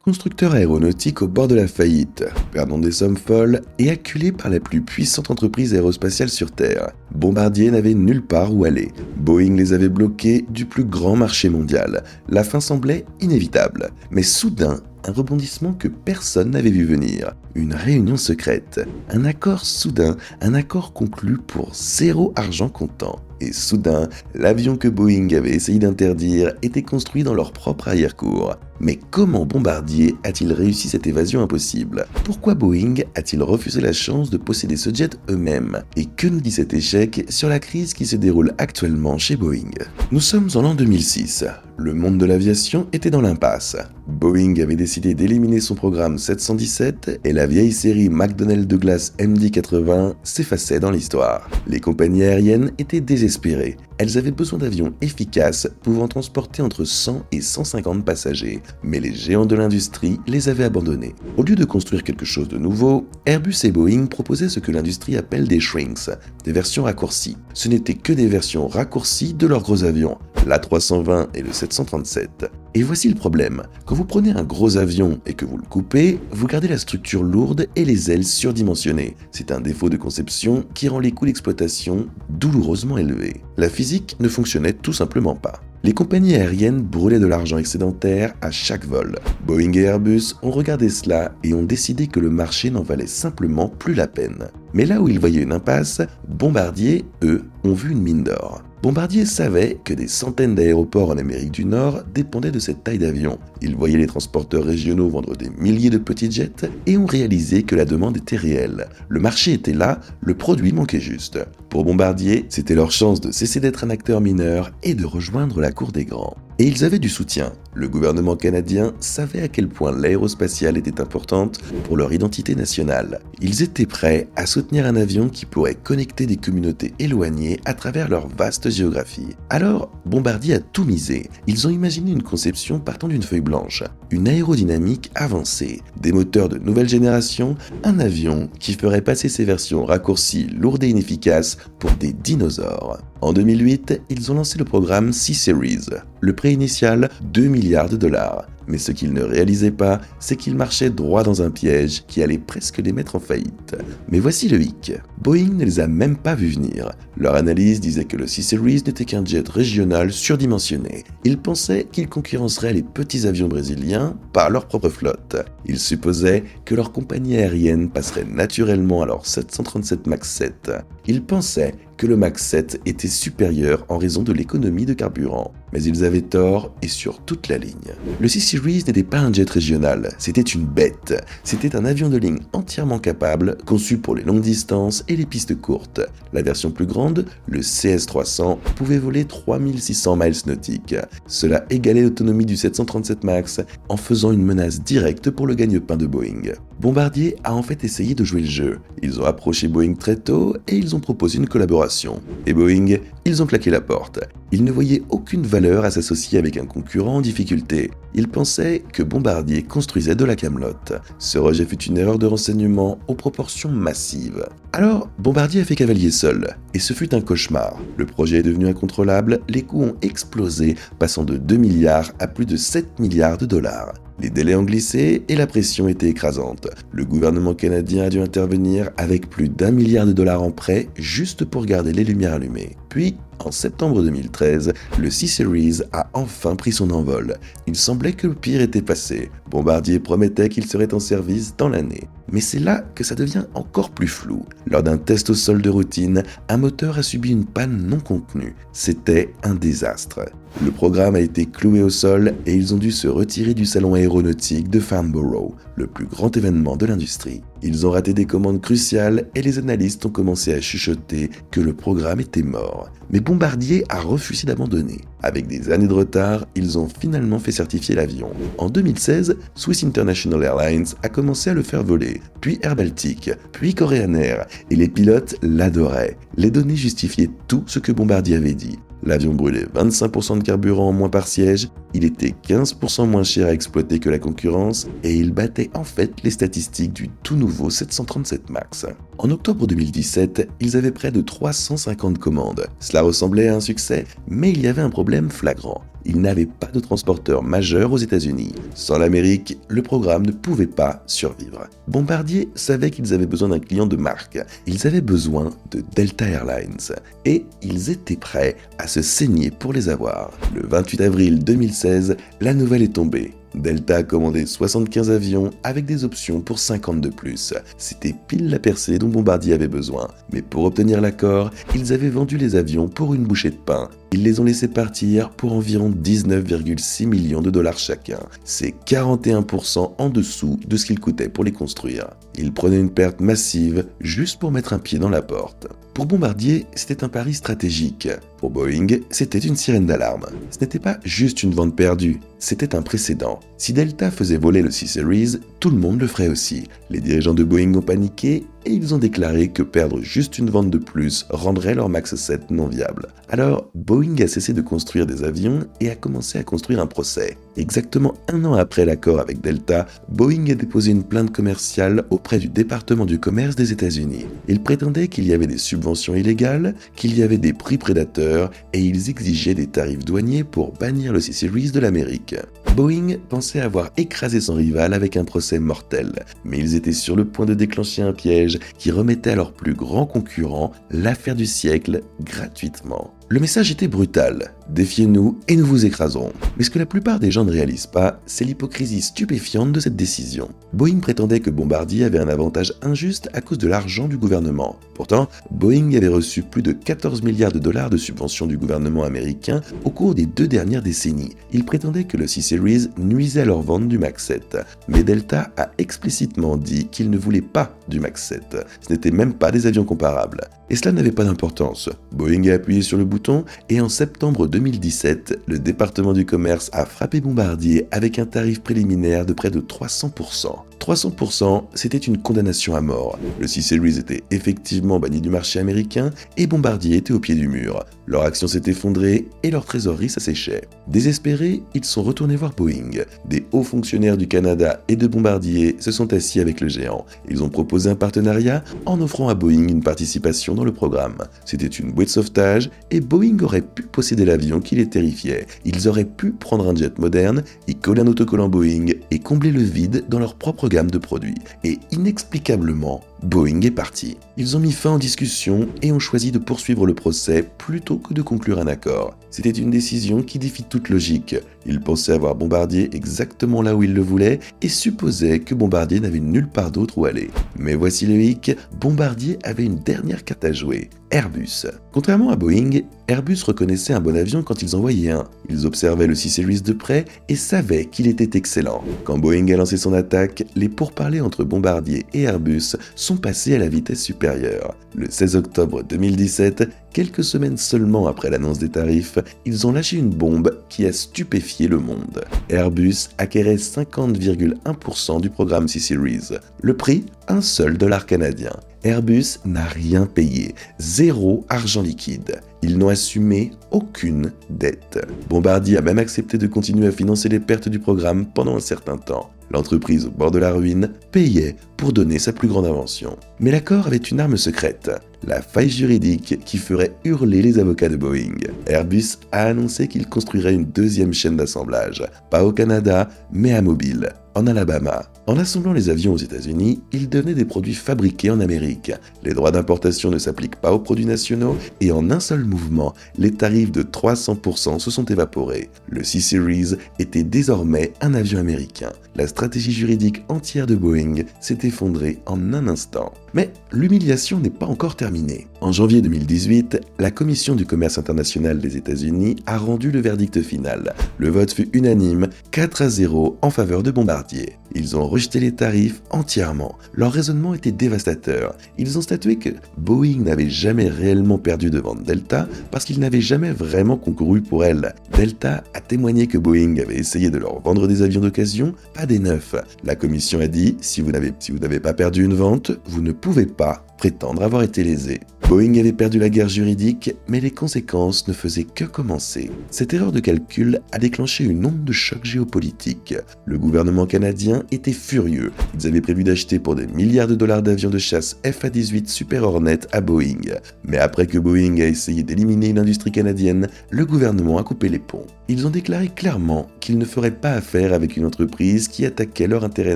Constructeur aéronautique au bord de la faillite, perdant des sommes folles et acculé par la plus puissante entreprise aérospatiale sur Terre, Bombardier n'avait nulle part où aller. Boeing les avait bloqués du plus grand marché mondial. La fin semblait inévitable. Mais soudain, un rebondissement que personne n'avait vu venir. Une réunion secrète. Un accord soudain, un accord conclu pour 0 argent comptant. Et soudain, l'avion que Boeing avait essayé d'interdire était construit dans leur propre arrière-cour. Mais comment Bombardier a-t-il réussi cette évasion impossible? Pourquoi Boeing a-t-il refusé la chance de posséder ce jet eux-mêmes? Et que nous dit cet échec sur la crise qui se déroule actuellement chez Boeing? Nous sommes en l'an 2006. Le monde de l'aviation était dans l'impasse. Boeing avait décidé d'éliminer son programme 717 et la vieille série McDonnell Douglas MD-80 s'effaçait dans l'histoire. Les compagnies aériennes étaient désespérées. Elles avaient besoin d'avions efficaces pouvant transporter entre 100 et 150 passagers, mais les géants de l'industrie les avaient abandonnés. Au lieu de construire quelque chose de nouveau, Airbus et Boeing proposaient ce que l'industrie appelle des shrinks, des versions raccourcies. Ce n'étaient que des versions raccourcies de leurs gros avions, l'A320 et le 737. Et voici le problème, quand vous prenez un gros avion et que vous le coupez, vous gardez la structure lourde et les ailes surdimensionnées. C'est un défaut de conception qui rend les coûts d'exploitation douloureusement élevés. La physique ne fonctionnait tout simplement pas. Les compagnies aériennes brûlaient de l'argent excédentaire à chaque vol. Boeing et Airbus ont regardé cela et ont décidé que le marché n'en valait simplement plus la peine. Mais là où ils voyaient une impasse, Bombardier, eux, ont vu une mine d'or. Bombardier savait que des centaines d'aéroports en Amérique du Nord dépendaient de cette taille d'avion. Ils voyaient les transporteurs régionaux vendre des milliers de petits jets et ont réalisé que la demande était réelle. Le marché était là, le produit manquait juste. Pour Bombardier, c'était leur chance de cesser d'être un acteur mineur et de rejoindre la cour des grands. Et ils avaient du soutien. Le gouvernement canadien savait à quel point l'aérospatiale était importante pour leur identité nationale. Ils étaient prêts à soutenir un avion qui pourrait connecter des communautés éloignées à travers leur vaste géographie. Alors, Bombardier a tout misé. Ils ont imaginé une conception partant d'une feuille blanche, une aérodynamique avancée, des moteurs de nouvelle génération, un avion qui ferait passer ses versions raccourcies, lourdes et inefficaces pour des dinosaures. En 2008, ils ont lancé le programme C-Series. Le prix initial, 2 milliards de dollars. Mais ce qu'ils ne réalisaient pas, c'est qu'ils marchaient droit dans un piège qui allait presque les mettre en faillite. Mais voici le hic. Boeing ne les a même pas vus venir. Leur analyse disait que le C-Series n'était qu'un jet régional surdimensionné. Ils pensaient qu'il concurrencerait les petits avions brésiliens par leur propre flotte. Ils supposaient que leur compagnie aérienne passerait naturellement à leur 737 MAX 7. Ils pensaient que le MAX 7 était supérieur en raison de l'économie de carburant. Mais ils avaient tort et sur toute la ligne. Le C-Series n'était pas un jet régional, c'était une bête. C'était un avion de ligne entièrement capable, conçu pour les longues distances et les pistes courtes. La version plus grande, le CS300, pouvait voler 3600 miles nautiques. Cela égalait l'autonomie du 737 MAX en faisant une menace directe pour le gagne-pain de Boeing. Bombardier a en fait essayé de jouer le jeu. Ils ont approché Boeing très tôt et ils ont proposé une collaboration. Et Boeing, ils ont claqué la porte. Ils ne voyaient aucune valeur à s'associer avec un concurrent en difficulté. Ils pensaient que Bombardier construisait de la camelote. Ce rejet fut une erreur de renseignement aux proportions massives. Alors, Bombardier a fait cavalier seul, et ce fut un cauchemar. Le projet est devenu incontrôlable, les coûts ont explosé, passant de 2 milliards à plus de 7 milliards de dollars. Les délais ont glissé et la pression était écrasante. Le gouvernement canadien a dû intervenir avec plus d'1 milliard de dollars en prêt juste pour garder les lumières allumées. Puis, en septembre 2013, le C-Series a enfin pris son envol. Il semblait que le pire était passé. Bombardier promettait qu'il serait en service dans l'année. Mais c'est là que ça devient encore plus flou. Lors d'un test au sol de routine, un moteur a subi une panne non contenue. C'était un désastre. Le programme a été cloué au sol et ils ont dû se retirer du salon aéronautique de Farnborough, le plus grand événement de l'industrie. Ils ont raté des commandes cruciales et les analystes ont commencé à chuchoter que le programme était mort. Mais Bombardier a refusé d'abandonner. Avec des années de retard, ils ont finalement fait certifier l'avion. En 2016, Swiss International Airlines a commencé à le faire voler, puis Air Baltic, puis Korean Air, et les pilotes l'adoraient. Les données justifiaient tout ce que Bombardier avait dit. L'avion brûlait 25% de carburant en moins par siège, il était 15% moins cher à exploiter que la concurrence et il battait en fait les statistiques du tout nouveau 737 MAX. En octobre 2017, ils avaient près de 350 commandes. Cela ressemblait à un succès, mais il y avait un problème flagrant. il n'avait pas de transporteur majeur aux États-Unis. Sans l'Amérique, le programme ne pouvait pas survivre. Bombardier savait qu'ils avaient besoin d'un client de marque. Ils avaient besoin de Delta Airlines. Et ils étaient prêts à se saigner pour les avoir. Le 28 avril 2016, la nouvelle est tombée. Delta a commandé 75 avions avec des options pour 50 de plus. C'était pile la percée dont Bombardier avait besoin. Mais pour obtenir l'accord, ils avaient vendu les avions pour une bouchée de pain. Ils les ont laissés partir pour environ 19,6 millions de dollars chacun. C'est 41% en dessous de ce qu'il coûtait pour les construire. Ils prenaient une perte massive juste pour mettre un pied dans la porte. Pour Bombardier, c'était un pari stratégique. Pour Boeing, c'était une sirène d'alarme. Ce n'était pas juste une vente perdue, c'était un précédent. Si Delta faisait voler le C-Series, tout le monde le ferait aussi. Les dirigeants de Boeing ont paniqué et ils ont déclaré que perdre juste une vente de plus rendrait leur Max 7 non viable. Alors, Boeing a cessé de construire des avions et a commencé à construire un procès. Exactement un an après l'accord avec Delta, Boeing a déposé une plainte commerciale auprès du département du commerce des États-Unis. Ils prétendaient qu'il y avait des subventions illégales, qu'il y avait des prix prédateurs et ils exigeaient des tarifs douaniers pour bannir le C-Series de l'Amérique. Boeing pensait avoir écrasé son rival avec un procès mortel, mais ils étaient sur le point de déclencher un piège qui remettait à leur plus grand concurrent l'affaire du siècle gratuitement. Le message était brutal, défiez-nous et nous vous écraserons. Mais ce que la plupart des gens ne réalisent pas, c'est l'hypocrisie stupéfiante de cette décision. Boeing prétendait que Bombardier avait un avantage injuste à cause de l'argent du gouvernement. Pourtant, Boeing avait reçu plus de 14 milliards de dollars de subventions du gouvernement américain au cours des 2 dernières décennies. Ils prétendaient que le C-Series nuisait à leur vente du Max 7. Mais Delta a explicitement dit qu'il ne voulait pas du Max 7. Ce n'étaient même pas des avions comparables. Et cela n'avait pas d'importance. Boeing a appuyé sur le bouton et en septembre 2017, le département du commerce a frappé Bombardier avec un tarif préliminaire de près de 300%. 300%, c'était une condamnation à mort. Le C-Series était effectivement banni du marché américain et Bombardier était au pied du mur. Leur action s'est effondrée et leur trésorerie s'asséchait. Désespérés, ils sont retournés voir Boeing. Des hauts fonctionnaires du Canada et de Bombardier se sont assis avec le géant. Ils ont proposé un partenariat en offrant à Boeing une participation dans le programme. C'était une bouée de sauvetage et Boeing aurait pu posséder l'avion qui les terrifiait. Ils auraient pu prendre un jet moderne, y coller un autocollant Boeing et combler le vide dans leur propre gamme de produits. Et inexplicablement, Boeing est parti. Ils ont mis fin aux discussions et ont choisi de poursuivre le procès plutôt que de conclure un accord. C'était une décision qui défie toute logique. Ils pensaient avoir Bombardier exactement là où ils le voulaient et supposaient que Bombardier n'avait nulle part d'autre où aller. Mais voici le hic, Bombardier avait une dernière carte à jouer, Airbus. Contrairement à Boeing, Airbus reconnaissait un bon avion quand ils en voyaient un. Ils observaient le C-Series de près et savaient qu'il était excellent. Quand Boeing a lancé son attaque, les pourparlers entre Bombardier et Airbus sont passés à la vitesse supérieure. Le 16 octobre 2017, quelques semaines seulement après l'annonce des tarifs, ils ont lâché une bombe qui a stupéfié le monde. Airbus acquérait 50,1% du programme C-Series. Le prix, un seul dollar canadien. Airbus n'a rien payé, 0 argent liquide. Ils n'ont assumé aucune dette. Bombardier a même accepté de continuer à financer les pertes du programme pendant un certain temps. L'entreprise au bord de la ruine payait pour donner sa plus grande invention. Mais l'accord avait une arme secrète, la faille juridique qui ferait hurler les avocats de Boeing. Airbus a annoncé qu'il construirait une deuxième chaîne d'assemblage, pas au Canada, mais à Mobile, en Alabama. En assemblant les avions aux États-Unis, ils devenaient des produits fabriqués en Amérique. Les droits d'importation ne s'appliquent pas aux produits nationaux et en un seul mouvement, les tarifs de 300% se sont évaporés. Le C-Series était désormais un avion américain. La stratégie juridique entière de Boeing s'est effondrée en un instant. Mais l'humiliation n'est pas encore terminée. En janvier 2018, la Commission du commerce international des États-Unis a rendu le verdict final. Le vote fut unanime, 4-0 en faveur de Bombardier. Ils ont rejeté les tarifs entièrement. Leur raisonnement était dévastateur. Ils ont statué que Boeing n'avait jamais réellement perdu devant Delta parce qu'il n'avait jamais vraiment concouru pour elle. Delta a témoigné que Boeing avait essayé de leur vendre des avions d'occasion, pas des neufs. La commission a dit, si vous n'avez pas perdu une vente, vous ne pouvez pas prétendre avoir été lésé. Boeing avait perdu la guerre juridique, mais les conséquences ne faisaient que commencer. Cette erreur de calcul a déclenché une onde de choc géopolitique. Le gouvernement canadien était furieux. Ils avaient prévu d'acheter pour des milliards de dollars d'avions de chasse FA-18 Super Hornet à Boeing. Mais après que Boeing a essayé d'éliminer l'industrie canadienne, le gouvernement a coupé les ponts. ils ont déclaré clairement qu'ils ne feraient pas affaire avec une entreprise qui attaquait leurs intérêts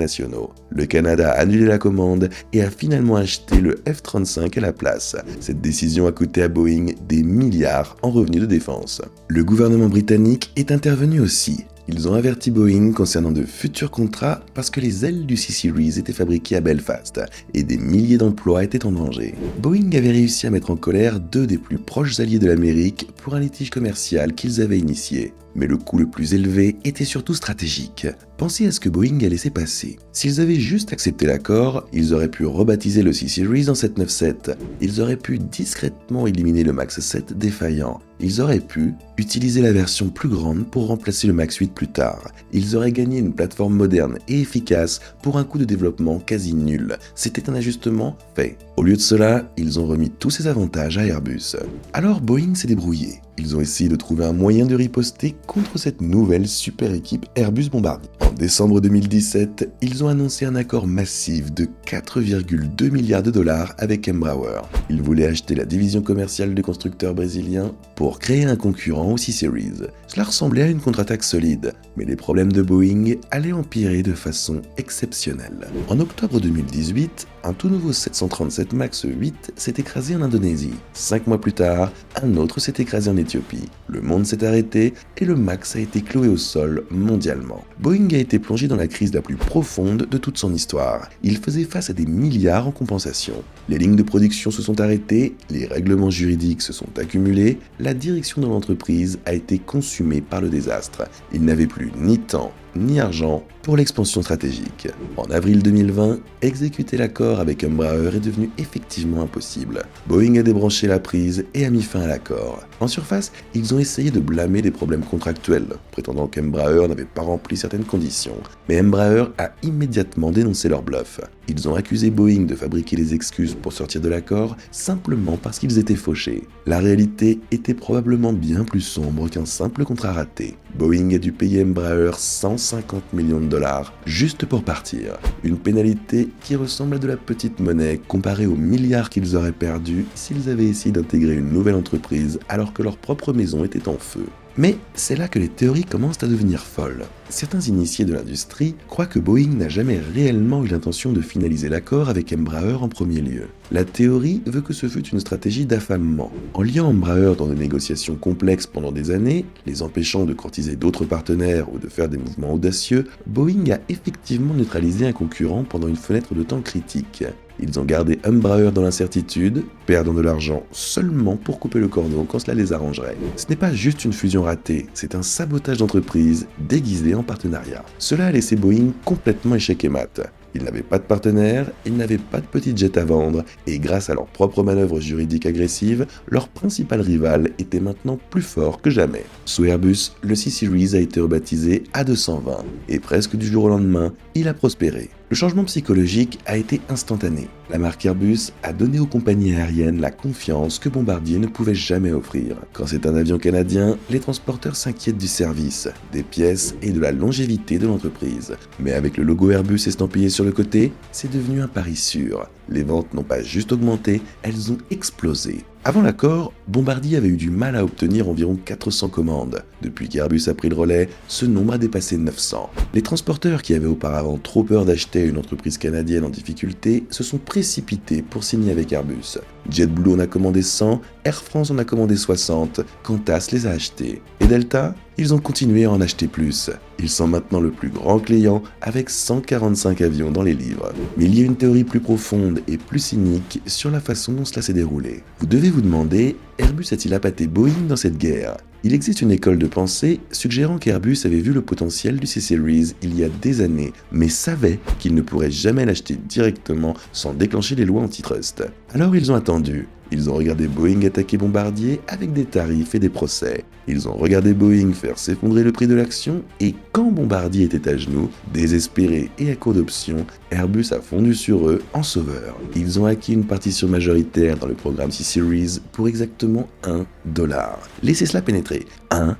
nationaux. Le Canada a annulé la commande et a finalement acheté le F-35 à la place. Cette décision a coûté à Boeing des milliards en revenus de défense. Le gouvernement britannique est intervenu aussi. Ils ont averti Boeing concernant de futurs contrats parce que les ailes du C-Series étaient fabriquées à Belfast et des milliers d'emplois étaient en danger. Boeing avait réussi à mettre en colère deux des plus proches alliés de l'Amérique pour un litige commercial qu'ils avaient initié. Mais le coût le plus élevé était surtout stratégique. Pensez à ce que Boeing a laissé passer. S'ils avaient juste accepté l'accord, ils auraient pu rebaptiser le C-Series en 797. Ils auraient pu discrètement éliminer le MAX 7 défaillant. Ils auraient pu utiliser la version plus grande pour remplacer le MAX 8 plus tard. Ils auraient gagné une plateforme moderne et efficace pour un coût de développement quasi nul. C'était un ajustement fait. Au lieu de cela, ils ont remis tous ces avantages à Airbus. Alors Boeing s'est débrouillé. Ils ont essayé de trouver un moyen de riposter contre cette nouvelle super équipe Airbus Bombardier. En décembre 2017, ils ont annoncé un accord massif de 4,2 milliards de dollars avec Embraer. Ils voulaient acheter la division commerciale du constructeur brésilien pour créer un concurrent au C-Series. Cela ressemblait à une contre-attaque solide, mais les problèmes de Boeing allaient empirer de façon exceptionnelle. En octobre 2018, un tout nouveau 737 MAX 8 s'est écrasé en Indonésie. 5 mois plus tard, un autre s'est écrasé en Éthiopie. Le monde s'est arrêté et le MAX a été cloué au sol mondialement. Boeing a été plongé dans la crise la plus profonde de toute son histoire. Il faisait face à des milliards en compensation. Les lignes de production se sont arrêtées, les règlements juridiques se sont accumulés, la direction de l'entreprise a été consumée par le désastre. Il n'avait plus ni temps ni argent pour l'expansion stratégique. En avril 2020, exécuter l'accord avec Embraer est devenu effectivement impossible. Boeing a débranché la prise et a mis fin à l'accord. En surface, ils ont essayé de blâmer des problèmes contractuels, prétendant qu'Embraer n'avait pas rempli certaines conditions. Mais Embraer a immédiatement dénoncé leur bluff. Ils ont accusé Boeing de fabriquer les excuses pour sortir de l'accord simplement parce qu'ils étaient fauchés. La réalité était probablement bien plus sombre qu'un simple contrat raté. Boeing a dû payer Embraer 150 millions de dollars juste pour partir. Une pénalité qui ressemble à de la petite monnaie comparée aux milliards qu'ils auraient perdus s'ils avaient essayé d'intégrer une nouvelle entreprise alors que leur propre maison était en feu. Mais c'est là que les théories commencent à devenir folles. Certains initiés de l'industrie croient que Boeing n'a jamais réellement eu l'intention de finaliser l'accord avec Embraer en premier lieu. La théorie veut que ce fut une stratégie d'affamement. En liant Embraer dans des négociations complexes pendant des années, les empêchant de courtiser d'autres partenaires ou de faire des mouvements audacieux, Boeing a effectivement neutralisé un concurrent pendant une fenêtre de temps critique. Ils ont gardé Embraer dans l'incertitude, perdant de l'argent seulement pour couper le cordon quand cela les arrangerait. Ce n'est pas juste une fusion ratée, c'est un sabotage d'entreprise déguisé en partenariat. Cela a laissé Boeing complètement échec et mat. Ils n'avaient pas de partenaires, ils n'avaient pas de petits jets à vendre, et grâce à leurs propres manœuvres juridiques agressives, leur principal rival était maintenant plus fort que jamais. Sous Airbus, le C-Series a été rebaptisé A220, et presque du jour au lendemain, il a prospéré. Le changement psychologique a été instantané. La marque Airbus a donné aux compagnies aériennes la confiance que Bombardier ne pouvait jamais offrir. Quand c'est un avion canadien, les transporteurs s'inquiètent du service, des pièces et de la longévité de l'entreprise. Mais avec le logo Airbus estampillé sur le côté, c'est devenu un pari sûr. Les ventes n'ont pas juste augmenté, elles ont explosé. Avant l'accord, Bombardier avait eu du mal à obtenir environ 400 commandes. Depuis qu'Airbus a pris le relais, ce nombre a dépassé 900. Les transporteurs qui avaient auparavant trop peur d'acheter une entreprise canadienne en difficulté se sont précipités pour signer avec Airbus. JetBlue en a commandé 100, Air France en a commandé 60, Qantas les a achetés. Et Delta, ils ont continué à en acheter plus. Ils sont maintenant le plus grand client avec 145 avions dans les livres. Mais il y a une théorie plus profonde et plus cynique sur la façon dont cela s'est déroulé. Vous devez vous demander, Airbus a-t-il appâté Boeing dans cette guerre ? Il existe une école de pensée suggérant qu'Airbus avait vu le potentiel du C-Series il y a des années, mais savait qu'il ne pourrait jamais l'acheter directement sans déclencher les lois antitrust. Alors ils ont attendu. Ils ont regardé Boeing attaquer Bombardier avec des tarifs et des procès. Ils ont regardé Boeing faire s'effondrer le prix de l'action et quand Bombardier était à genoux, désespéré et à court d'options, Airbus a fondu sur eux en sauveur. Ils ont acquis une partition majoritaire dans le programme C-Series pour exactement $1. Laissez cela pénétrer. $1.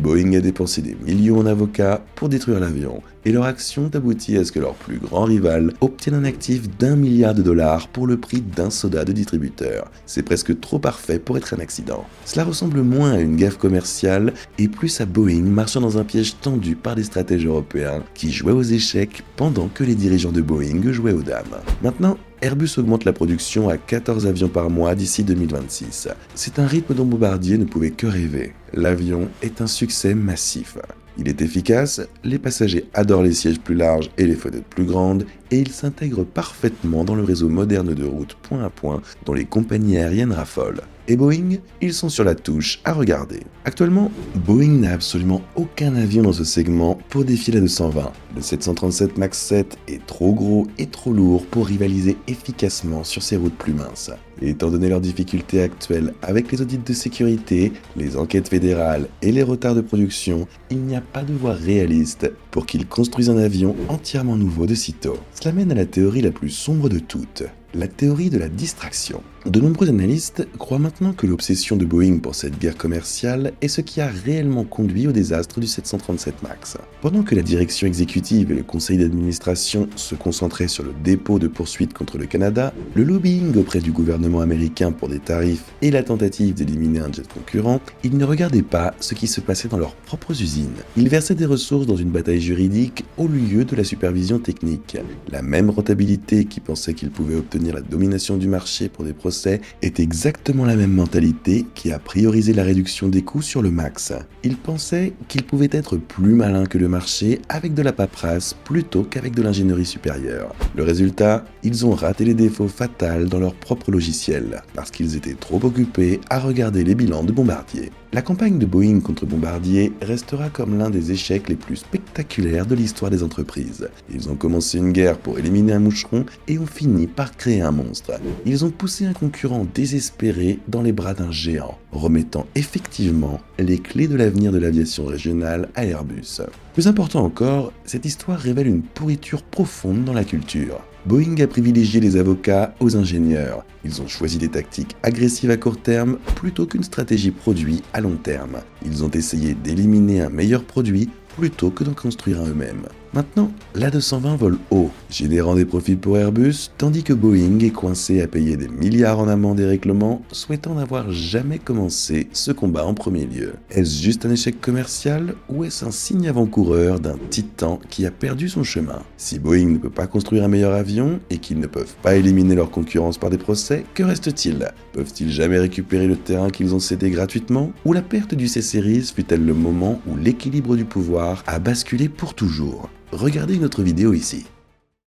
Boeing a dépensé des millions en avocats pour détruire l'avion, et leur action aboutit à ce que leur plus grand rival obtienne un actif d'1 milliard de dollars pour le prix d'un soda de distributeur. C'est presque trop parfait pour être un accident. Cela ressemble moins à une gaffe commerciale et plus à Boeing marchant dans un piège tendu par des stratèges européens qui jouaient aux échecs pendant que les dirigeants de Boeing jouaient aux dames. Maintenant, Airbus augmente la production à 14 avions par mois d'ici 2026. C'est un rythme dont Bombardier ne pouvait que rêver. L'avion est un succès massif. Il est efficace, les passagers adorent les sièges plus larges et les fenêtres plus grandes, et il s'intègre parfaitement dans le réseau moderne de routes point à point dont les compagnies aériennes raffolent. Et Boeing, ils sont sur la touche à regarder. Actuellement, Boeing n'a absolument aucun avion dans ce segment pour défier la 220. Le 737 MAX 7 est trop gros et trop lourd pour rivaliser efficacement sur ces routes plus minces. Et étant donné leurs difficultés actuelles avec les audits de sécurité, les enquêtes fédérales et les retards de production, il n'y a pas de voie réaliste pour qu'ils construisent un avion entièrement nouveau de sitôt. Cela mène à la théorie la plus sombre de toutes, la théorie de la distraction. De nombreux analystes croient maintenant que l'obsession de Boeing pour cette guerre commerciale est ce qui a réellement conduit au désastre du 737 MAX. Pendant que la direction exécutive et le conseil d'administration se concentraient sur le dépôt de poursuites contre le Canada, le lobbying auprès du gouvernement américain pour des tarifs et la tentative d'éliminer un jet concurrent, ils ne regardaient pas ce qui se passait dans leurs propres usines. Ils versaient des ressources dans une bataille juridique au lieu de la supervision technique. La même rentabilité qui pensait qu'ils pouvaient obtenir la domination du marché pour des procès est exactement la même mentalité qui a priorisé la réduction des coûts sur le MAX. Ils pensaient qu'ils pouvaient être plus malins que le marché avec de la paperasse plutôt qu'avec de l'ingénierie supérieure. Le résultat, ils ont raté les défauts fatals dans leur propre logiciel parce qu'ils étaient trop occupés à regarder les bilans de Bombardier. La campagne de Boeing contre Bombardier restera comme l'un des échecs les plus spectaculaires de l'histoire des entreprises. Ils ont commencé une guerre pour éliminer un moucheron et ont fini par créer un monstre. Ils ont poussé un concurrent désespéré dans les bras d'un géant, remettant effectivement les clés de l'avenir de l'aviation régionale à Airbus. Plus important encore, cette histoire révèle une pourriture profonde dans la culture. Boeing a privilégié les avocats aux ingénieurs. Ils ont choisi des tactiques agressives à court terme plutôt qu'une stratégie produit à long terme. Ils ont essayé d'éliminer un meilleur produit plutôt que d'en construire un eux-mêmes. Maintenant, l'A220 vole haut, générant des profits pour Airbus, tandis que Boeing est coincé à payer des milliards en amende et règlements, souhaitant n'avoir jamais commencé ce combat en premier lieu. Est-ce juste un échec commercial ou est-ce un signe avant-coureur d'un titan qui a perdu son chemin? Si Boeing ne peut pas construire un meilleur avion et qu'ils ne peuvent pas éliminer leur concurrence par des procès, que reste-t-il? Peuvent-ils jamais récupérer le terrain qu'ils ont cédé gratuitement? Ou la perte du C-Series fut-elle le moment où l'équilibre du pouvoir a basculé pour toujours? Regardez une autre vidéo ici.